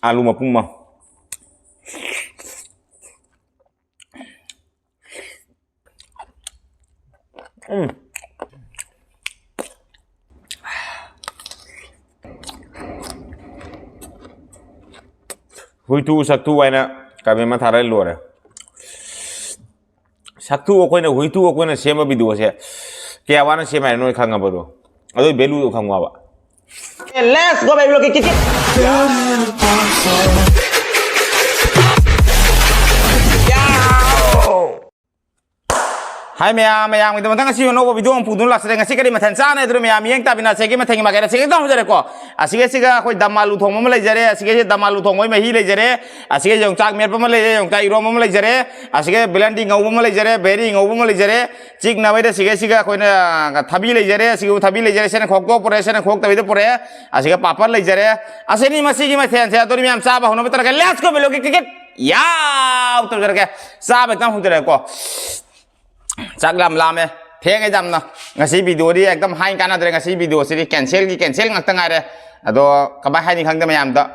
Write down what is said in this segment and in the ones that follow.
आलू मपुंग मा हुई तू सक्तू वाइना कभी मैं थारा लो रहा सक्तू कोई ना हुई तू कोई ना सेम अभी दो से क्या वाना सेम है नो खांगा बरो अदो बेलू तो खांगा बा Let's go baby look kick it Hai mea itu mentang sih ono video ang pudun las dengan sih kali matan sana itu mea mieng tapi nasi kita matan makan sih kita mau jadi ko asik sih kau damalu thong mau jadi asik damalu thong mau mahi jadi asik yang cak mer mau jadi yang cak iro mau jadi asik blending ngau mau jadi berry ngau mau jadi cik nawe itu sih kau na thabi jadi asik thabi jadi sana khok pore sana khok tapi itu pore asik papar jadi asik ni masih kita matan saya tu mea sah bahwa betul kan let's go belok kikit ya betul kan sah betul betul ko chắc làm thế cái dầm nào ngày xí video đi एकदम hai cái nào đấy ngày xí video sẽ đi cancel ngắt tăng ai đấy đó các bạn hay đi khăng cái mày làm đó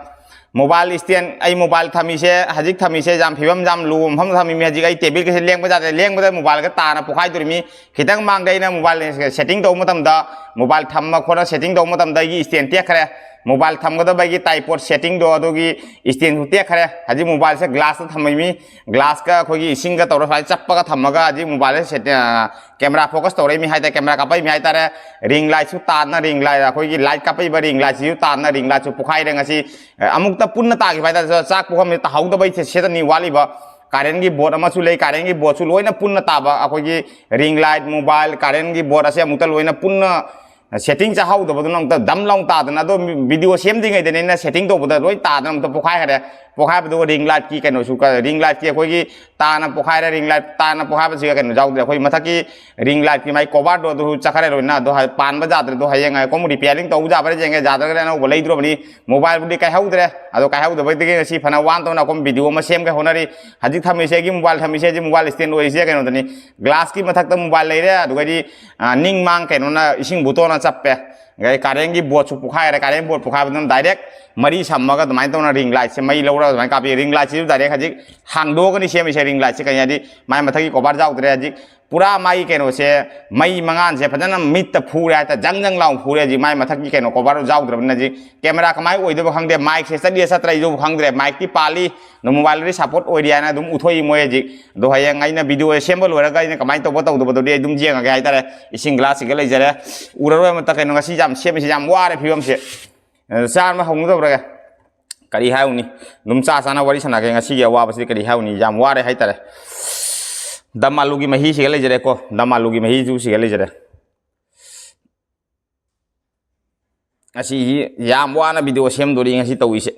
mobile stand ai mobile tham mi xe hajik tham mi xe jam phim jam lu không tham mi hajik ai table cái liang bây giờ liang bây giờ mobile cái ta nó phụ hai tụi mi khi tăng mang đây na mobile setting đâu mà tầm đó mobile tham mà khoa setting đâu mà tầm đây cái stand tiếc cái mobile tham cái đó bây cái tripod setting đó cái stand tiếc cái hajik mobile से glass tham mi glass का कोई सिंग का तौर पर चप्पा का tham का hajik mobile से camera focus तौर में हाई ता camera का पाई में हाई ता रे ring light सु तार ना ring light कोई light का पाई बर ring light सु तार ना ring light सु पुखाई रहेंगे सी अमुक ता पुण्य ता की भाई ता चाक पुखम में ता हाउ ता भाई से नी वाली बा कारण की बोर्ड अमसु ले कारण की बोर्ड सु लोई ना पुण्य ता बा कोई की ring light mobile कारण की बोर्ड असे अमुक ता लोई ना पुण्य setting चा हाउ ता बदन अमुक ता दम लौंग ता ना दो video सेम दिंगे देने ना setting तो बदन लोई ता ना अमुक ता पुखाई है पुखाई बदो ring light की कहनो सु का ring light की कोई की ता ना पुखाई रे ring light ता ना पुखाई बस कहनो जाऊ दे कोई मथा की ring light की माई cover दो चखरे रोई ना दो पान बजा दे दो हाई ये कोई repairing तो उजा पर जेंगे जादर करे ना वो ले इधर बनी mobile बुड़ी कहीं हाउ दे अदो कहीं हाउ दे भाई देखिए सी फना वान तो ना कोई video में सेम के होना री हजी थमी से की mobile थमी से जी mobile stand वो इसे कहनो तो नहीं glass की मथा तो mobile ले रहे अदो कहीं निंग मांग कहनो ना इसिंग बुतो ना चप्पे गए कारण की बोर्ड पुखाई कारण बोर्ड पुखाई बदन डायरेक्ट मरी सम्मगा तो माइन तो ना रिंग लाइट से मई लौरा तो कापी रिंग लाइट से डायरेक्ट हजी हांगदो कनी सेम से रिंग लाइट से कहीं हजी माइ मथकी कवर जाउ दरे हजी पूरा माई केनो से मई मंगान से फजना मिट फूरे है जंग जंग लाउ फूरे हजी माइ मथकी केनो कवर जाउ दरबन हजी कैमरा कमाई ओइदो खंगदे माइक से सदिए सत्रई जो खंगदे माइक की पाली नो मोबाइल री सपोर्ट ओइरिया ना दुम उथोई मोय हजी दो हयंग आइना वीडियो सेम्बल ओरगा आइना कमाई तो बतौ दो दे दुम जेंगा के हाइतारे इसिंग ग्लास के लेजरे उररो मत केनो गसी जाम सेम से जाम वारे फिवम से चार में हंग दो करी हाउनी दुम चा चाना वरी सना के ngasi ge wa basi kari hauni jam ware hai tare damalu gi mahi se le jere ko damalu gi mahi ju se le jere ngasi jam wa na video sem dori ngasi tawi se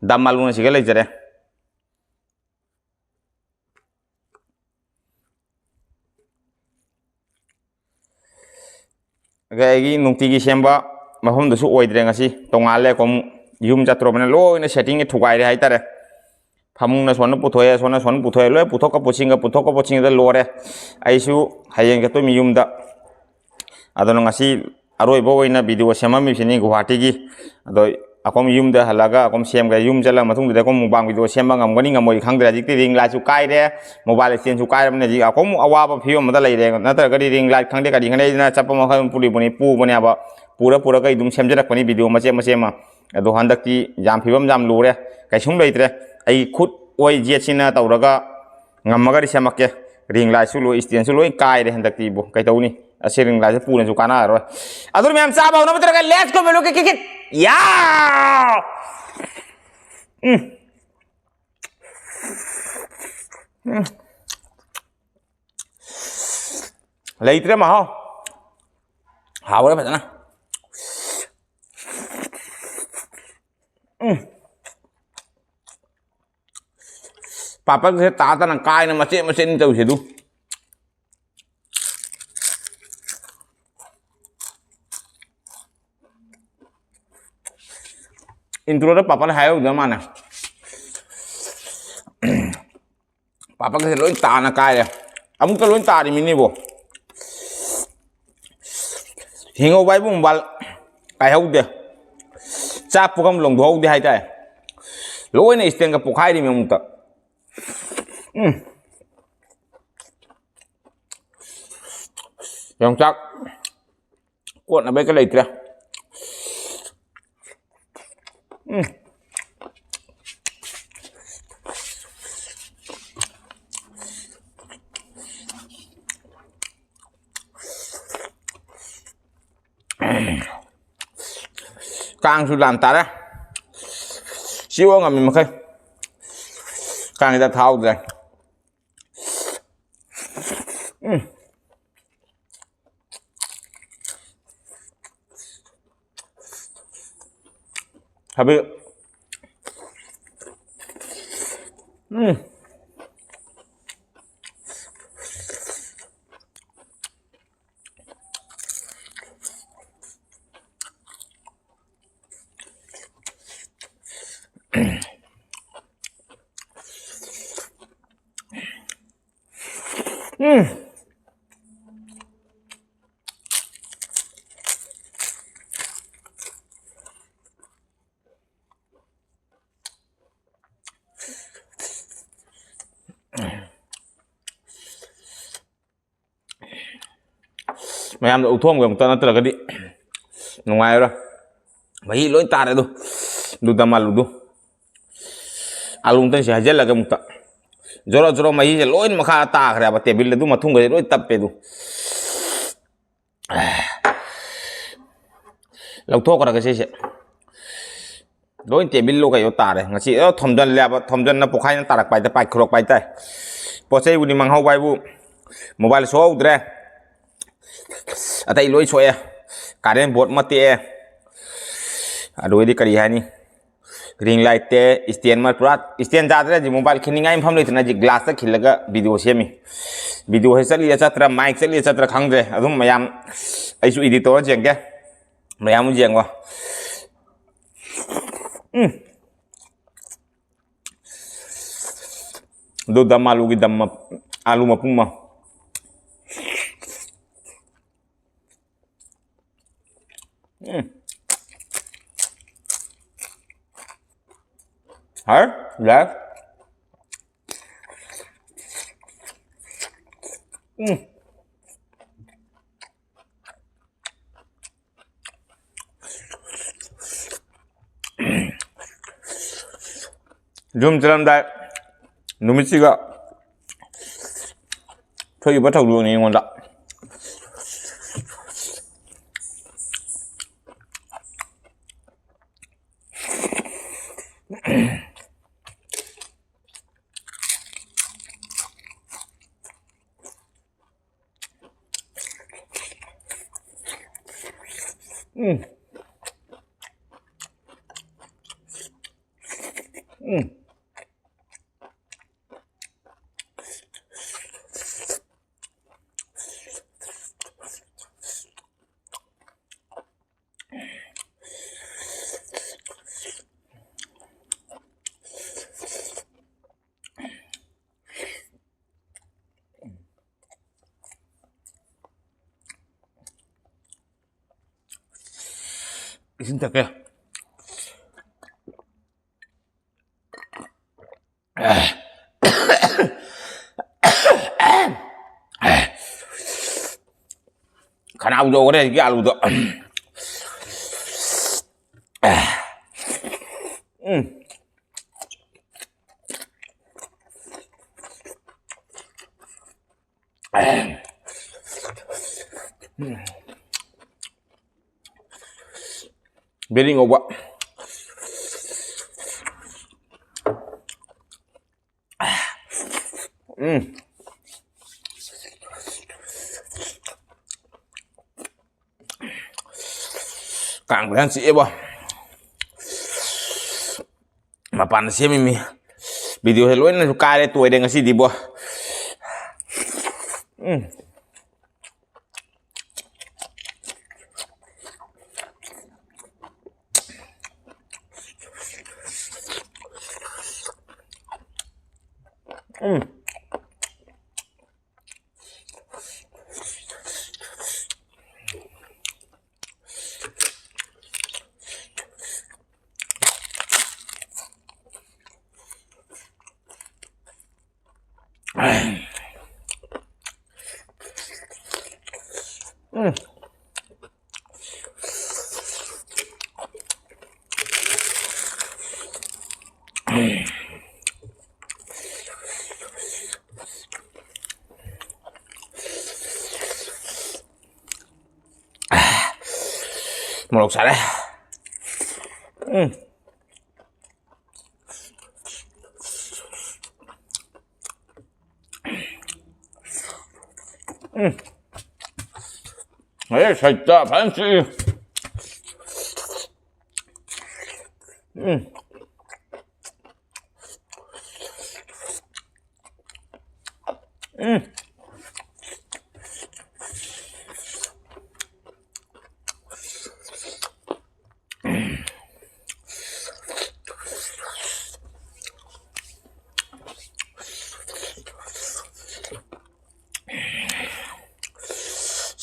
damalu na se le jere ga gi nungti gi semba mahum du su oidre ngasi tongale ko यूम चत्रो बने लोइना setting थुगाइरे हाइतारे फामुंगना Son पुथोय Loy पुथोक poaching the लोरे आइसु हायेंग के तो मियुमदा अदनो ngasi अरोइबो ओइना video सेमामि फिनि Guwahati गी अदो अकोम युमदा हलागा अकोम same गा yum चला मथुंग दे कोम बांग video same ngमगनि ngमोइ खंगद्रा जिक रिंग लाइट सु काइरे मोबाइल स्टैंड सु काइरमने जी अकोम अवाबा फियो मदा लैरे नतर गरि रिंग लाइट खंगदे गरि खने ना चप मखम पुली बुनी पु बने अब पूरा कई दुम सेमजरकपनि वीडियो मचे मा अदो हंदक्ति जाम फिबम जाम लुरे कैसुम लैत्रे आई खुद ओइ जेसिना तौरगा ngमगरि सेमके रिंग लाइट सु लो स्टैंड सु लोइ काइरे हंदक्ति बो कै तौनी असे रिंग लाइट पुने सु काना रो अदुर मैम सा बाउना बतर लेट्स गो बेलो के या लैत्रे मा हावरे भजना पापा से ताता ना काय ना मचे नहीं तो दू इंट्रो तो पापा ने हाय उधर माने पापा के लोइन ताना काय अमुक तो लोइन तारी मिनी वो ꯍꯤꯡꯍꯧꯕ ꯍꯥꯏꯕꯨ ꯃꯣꯕꯥꯏꯜ ꯀꯥꯏꯍꯧꯗꯦ ꯆꯥꯛ ꯄꯨꯈꯝ ꯂꯪꯊꯣꯛꯍꯧꯗꯦ ꯍꯥꯏꯇꯥꯔꯦ ꯂꯣꯏꯅ ꯏꯁꯇꯦꯟꯒ ꯄꯣꯛꯈꯥꯏꯔꯤꯃꯤ ꯑꯃꯨꯛꯇ ꯌꯣꯡꯆꯥꯛ ꯀꯣꯠꯅꯕꯩꯒ ꯂꯩꯇ꯭ꯔꯦ ꯀꯥꯡꯁꯨ ꯂꯥꯟ ꯇꯥꯔꯦ ꯁꯤꯕ ꯉꯝꯃꯤ ꯃꯈꯩ ꯀꯥꯡꯁꯤꯗ ꯊꯥꯍꯧꯗ꯭ꯔꯦ habis ꯃꯌꯥꯝꯗ ꯎꯊꯣꯛꯑꯝꯒ ꯑꯃꯨꯛꯇ ꯅꯠꯇ꯭ꯔꯒꯗꯤ ꯅꯨꯡꯉꯥꯏꯔꯣꯏ ꯃꯍꯤ ꯂꯣꯏ ꯇꯥꯔꯦ ꯑꯗꯨ ꯗꯃꯥꯂꯨꯗꯨ ꯑꯥꯂꯨ ꯑꯃꯇꯪꯁꯤ ꯍꯩꯖꯤꯜꯂꯒ ꯑꯃꯨꯛꯇ ꯖꯣꯔꯣ ꯖꯣꯔꯣ ꯃꯍꯤꯁꯦ ꯂꯣꯏ ꯃꯈꯥ ꯇꯥꯈ꯭ꯔꯦꯕ ꯇꯦꯕꯤꯜ ꯑꯗꯨ ꯃꯊꯨꯡꯒꯁꯦ ꯂꯣꯏ ꯇꯞꯄꯦ ꯑꯗꯨ ꯂꯧꯊꯣꯛꯈ꯭ꯔꯒ ꯁꯤꯁꯦ ꯂꯣꯏ ꯇꯦꯕꯤꯜꯂꯣ ꯀꯩꯌꯣ ꯇꯥꯔꯦ ꯉꯁꯤ ꯊꯣꯝꯖꯤꯜꯂꯦꯕ ꯊꯣꯝꯖꯤꯟꯅ ꯄꯣꯛꯈꯥꯏꯅ ꯇꯥꯔꯛꯄ ꯍꯥꯏꯇꯥꯔꯦ ꯄꯥꯏꯈꯠꯂꯛꯄ ꯍꯥꯏꯇꯥꯔꯦ ꯄꯣꯠ ꯆꯩꯕꯨꯗꯤ ꯃꯥꯡꯍꯧꯕ ꯍꯥꯏꯕꯨ ꯃꯣꯕꯥꯏꯜ ꯁꯣꯛꯍꯧꯗ꯭ꯔꯦ ꯑꯇꯩ ꯂꯣꯏ ꯁꯣꯛꯑꯦ ꯀꯥꯔꯦꯟ ꯕꯣꯔꯗ ꯑꯃ ꯇꯦꯛꯑꯦ ꯑꯗꯨꯒꯗꯤ ꯀꯔꯤ ꯍꯥꯏꯅꯤ ꯔꯤꯡ ꯂꯥꯏꯠ ꯇꯦ ꯏꯁꯇꯦꯟ ꯑꯃ ꯄꯨꯔꯥ ꯏꯁꯇꯦꯟ ꯆꯥꯗ꯭ꯔꯗꯤ ꯃꯣꯕꯥꯏꯜ ꯈꯤꯟꯅꯤꯡꯉꯥꯏ ꯃꯐꯝ ꯂꯩꯇꯅ ꯍꯧꯖꯤꯛ ꯒ꯭ꯂꯥꯁꯇ ꯈꯤꯜꯂꯒ ꯚꯤꯗꯤꯑꯣ ꯁꯦꯝꯃꯤ ꯚꯤꯗꯤꯑꯣꯁꯦ ꯆꯠꯂꯤꯔ ꯆꯠꯇ꯭ꯔꯥ ꯃꯥꯏꯛ ꯆꯠꯂꯤꯔ ꯆꯠꯇ꯭ꯔꯥ ꯈꯪꯗ꯭ꯔꯦ ꯑꯗꯨꯝ ꯃꯌꯥꯝ ꯑꯩꯁꯨ ꯏꯗꯤꯠ ꯇꯧꯔ ꯌꯦꯡꯒꯦ ꯃꯌꯥꯝ ꯌꯦꯡꯉꯣ ꯑꯗꯨ ꯗꯝ ꯑꯥꯂꯨꯒꯤ ꯗꯝ ꯑꯥꯂꯨ ꯃꯄꯨꯝ ꯑꯃ ꯍꯥꯏ ꯌꯥꯏ ꯌꯨꯝ ꯆꯠꯂꯝꯗꯥꯏ ꯅꯨꯃꯤꯠꯁꯤꯒ ꯊꯣꯛꯏꯕ ꯊꯧꯗꯣꯛꯅꯤ ꯑꯩꯉꯣꯟꯗ 이sin take khanaw kore cái alu đó Beri ngobak càng phải ăn sĩ bò mà bạn xem mình video hay lỗi này cài đây tuổi đây ngasih di bò 모록 잘해. 에, 살다 반지.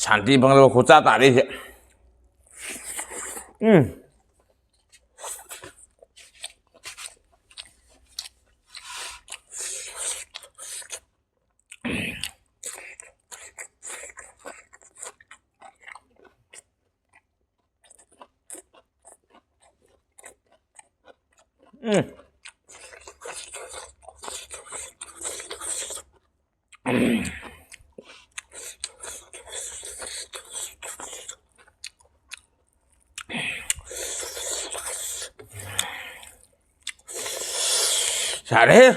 产地朋友口炸打的去。잘해.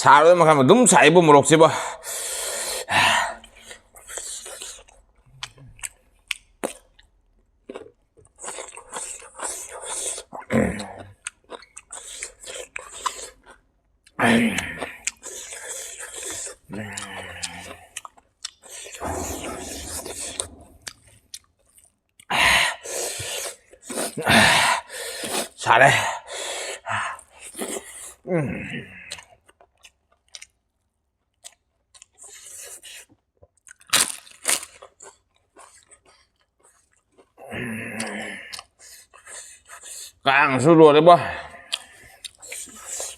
사료만 가면 너무 잘 입으면 먹지 뭐. 잘해. càng sôi ruột đấy bố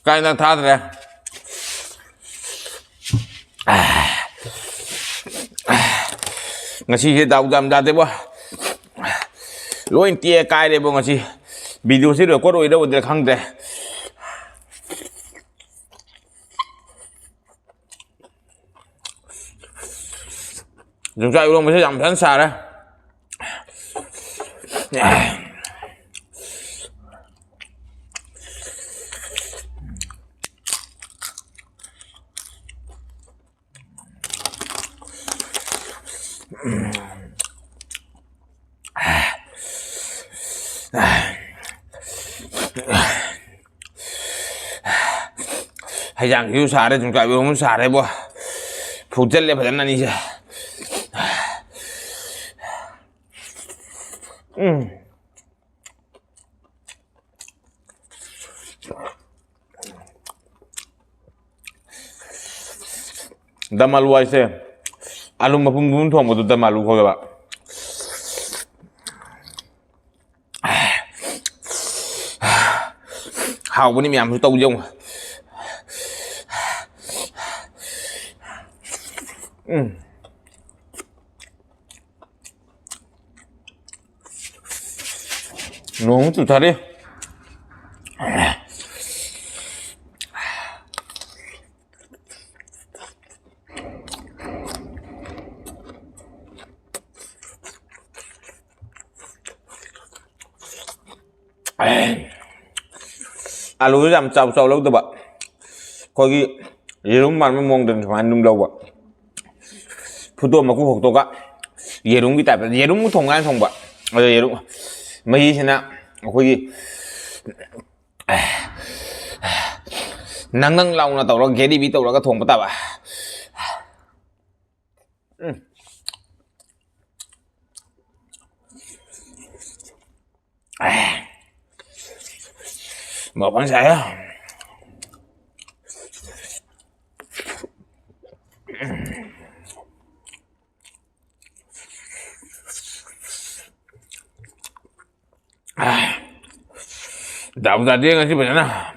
cái đang tha rồi ngasi daw dam dati bố lối tia cay đây bố ngasi video sẽ được có đôi đâu được không thế dùng chạy luôn mới sẽ giảm sẵn sàng đấy hay rằng cứu xả đây chúng ta bị không xả đây bố phụ chất lên phải đánh này chứ damalu aise alum mapum bum thong một damalu thôi các bạn hào bên này làm tàu dông 너무 좋다리 alu làm chào chào lâu tụi bạn 거기 예롱만 먹는 완전 lâu ạ 부도 먹고 복도가 예롱이 따라 예롱 통한 통바 예롱 mấy thế nào 거기 ꯅꯪ ꯂꯥꯎꯅ ꯇꯧꯔꯒ ꯒꯦꯔꯤꯕꯤ ꯇꯧꯔꯒ ꯊꯣꯡꯕ ꯇꯥꯕ Bapak saya dapat tadi ngasih banyak nah.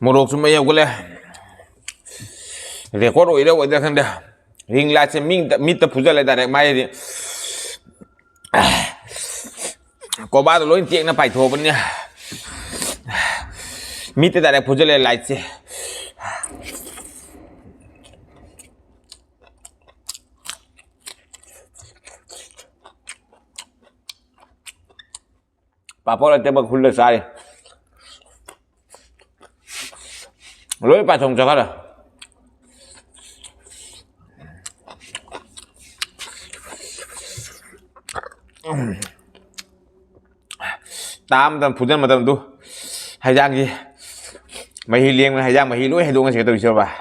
Một chúng mày có lẽ để có đội đâu ở đây thằng đây hình là sẽ mình tập phụ trợ lại tại mai thì có ba lối chuyện nó phải thua bên nha mình tại đây phụ trợ lại chứ papa là tem bạc khul sai lối ba thùng cho hết rồi tam tầm phụ nhân mà tầm tu hay giang gì mày hi liêng hay giang mày hi lối hay đúng cái gì tôi chưa bà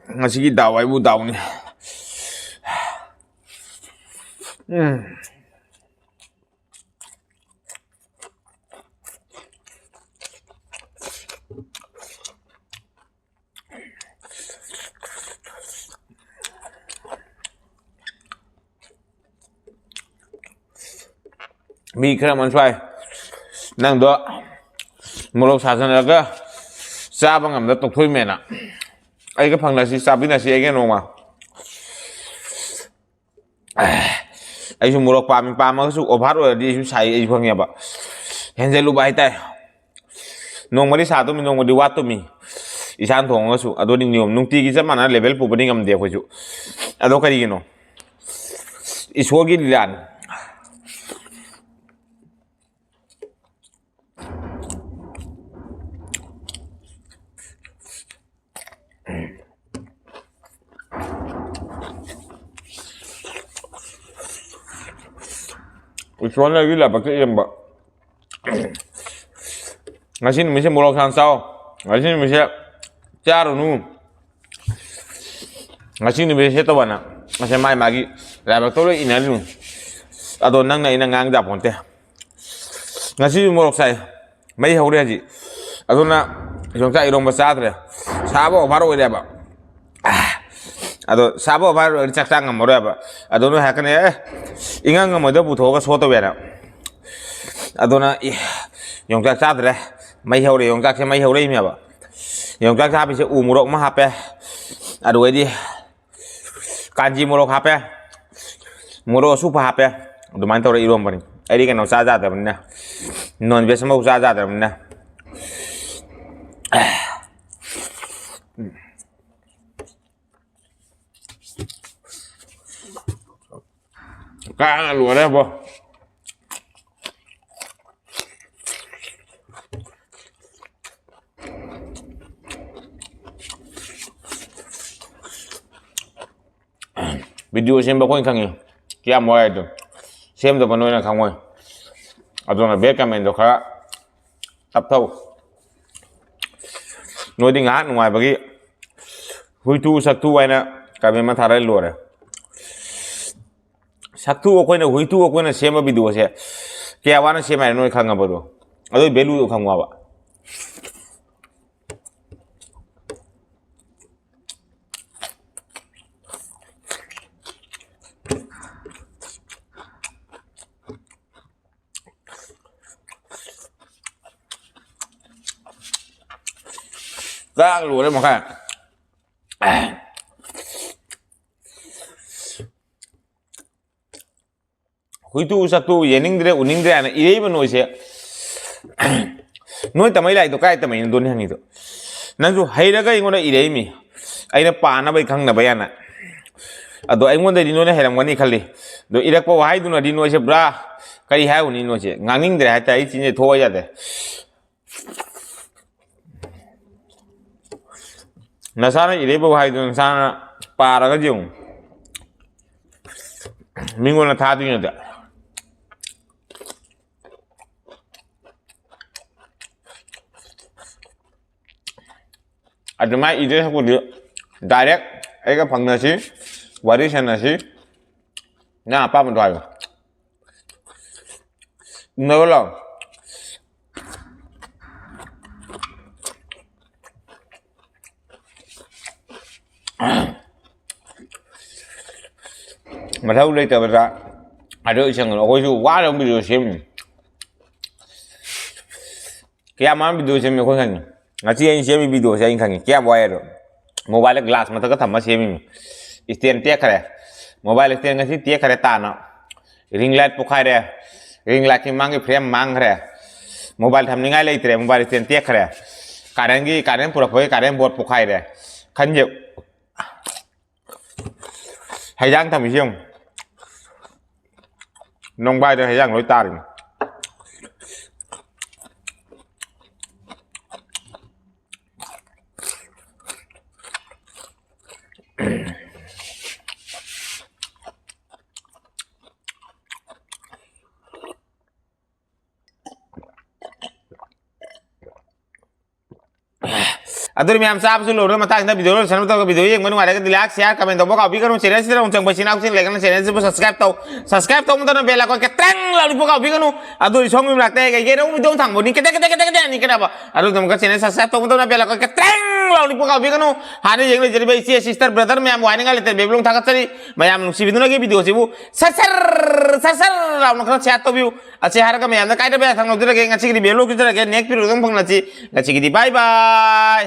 nó chỉ đầu ấy bu đầu này mi kira man xoay nang đó một lúc sáng là cái sa bằng ngầm đất tục thôi mẹ nè ai cái phần là gì sa biết là gì cái nông mà ai dùng một lúc pa mình pa mà cái ốp hát rồi đi xài ai phần nhà bạ hiện giờ lúc bay tay nông mà đi sa tôi mình nông mà đi vắt tôi mình isan thong cái số đó đi nhiều nông ti cái gì mà nó level phụ bên ngầm đẹp cái số đó cái gì nó iso cái lian số này ghi là bác sĩ em bảo ngày xin mình sẽ mua lọc hàng sau ngày xin mình sẽ cha rồi nu ngày xin mình sẽ tao bảo nè ngày sẽ mai mà ghi lại bác tôi lấy in luôn à đồ năng này năng ngang đạp còn thế ngày xin mua lọc xài mấy hậu đây gì à đồ na chúng ta iron besar rồi sao bảo rồi đẹp bảo Ado sabo baru cak cak ngamor ya pak. Ado nu hakan ya, ingat ngamor itu butuh ke soto beda. Ado na, yang cak cak deh, mai hore yang cak mai hore ini apa? Yang cak cak bisa umurok mah apa? Ado ini kanji murok apa? Murok supa apa? Ado mana tahu irom paling. Ini kan usaha ada mana? Non biasa mau usaha ada mana? Cá lùa đấy bố video xem bao nhiêu thằng kia mua được xem được bao nhiêu là không ơi ở trong là biết cái mình được khá tập thâu nói tiếng hát ngoài bagi hui tu sắc tu vậy nè cái mình mà thà đây lùa đấy sắc thu của hui tu của xem video xem kia vào nó xem này nói khăng ngập rồi ở đây bé lu không vào ra lùa đấy mà khai hui tu sắc tu yening dire uning dire ana irei ba noi se noi tamai lai to kai tamai don hani to nan ju haira ga ingona irei mi aina pa na bai khang na bai ana ado aingon de dinone heram gani khali do irak pa wahai duna di noi se bra kari hai uni no se nganging dire ha tai chin je thoa ya de 나사는 이래보 하이든 사나 빠라가 좀 민고나 다 중요하다 아줌마 이제 하고 다이렉트 애가 박나시 와리샤나시 나 아빠만 좋아요 너걸로 mà thâu đây từ ra đợi chẳng nó có chú quá đông video xem kia mà video xem mình không thành ngaji anh xem video xem anh thành kia boy rồi mobile glass mà ta có thầm mà xem mình tiền tiếc rồi mobile tiền cái gì tiếc rồi ta nó ring light pokai rồi ring light cái mang cái frame mang rồi mobile thầm ngay lấy rồi mobile tiền tiếc rồi karen pura phơi karen board pokai rồi khăn nhiều hay giang thầm gì không nông bay được hay giang lối ta rồi Aduh mi am saab sul lor mata inda video channel to video yang menu ada ke like share comment to boka bikan channel sira uncang basina aku like kan channel se subscribe to mutana bell icon ke tang lalu boka bikan aduh song mi lakte ke ge no video thang boni kete ni kenapa aduh tum channel subscribe to mutana bell icon ke tang lalu boka bikan hari yang jadi bai sister brother mi am wani ngale te beblong thakat tari mayam si video ke video sibu sasar lalu kan chat to view ache har ka mi am kai da be thang lo dire ke ngachi ki belo ki dire ke next video dong phang la chi ngachi ki bye bye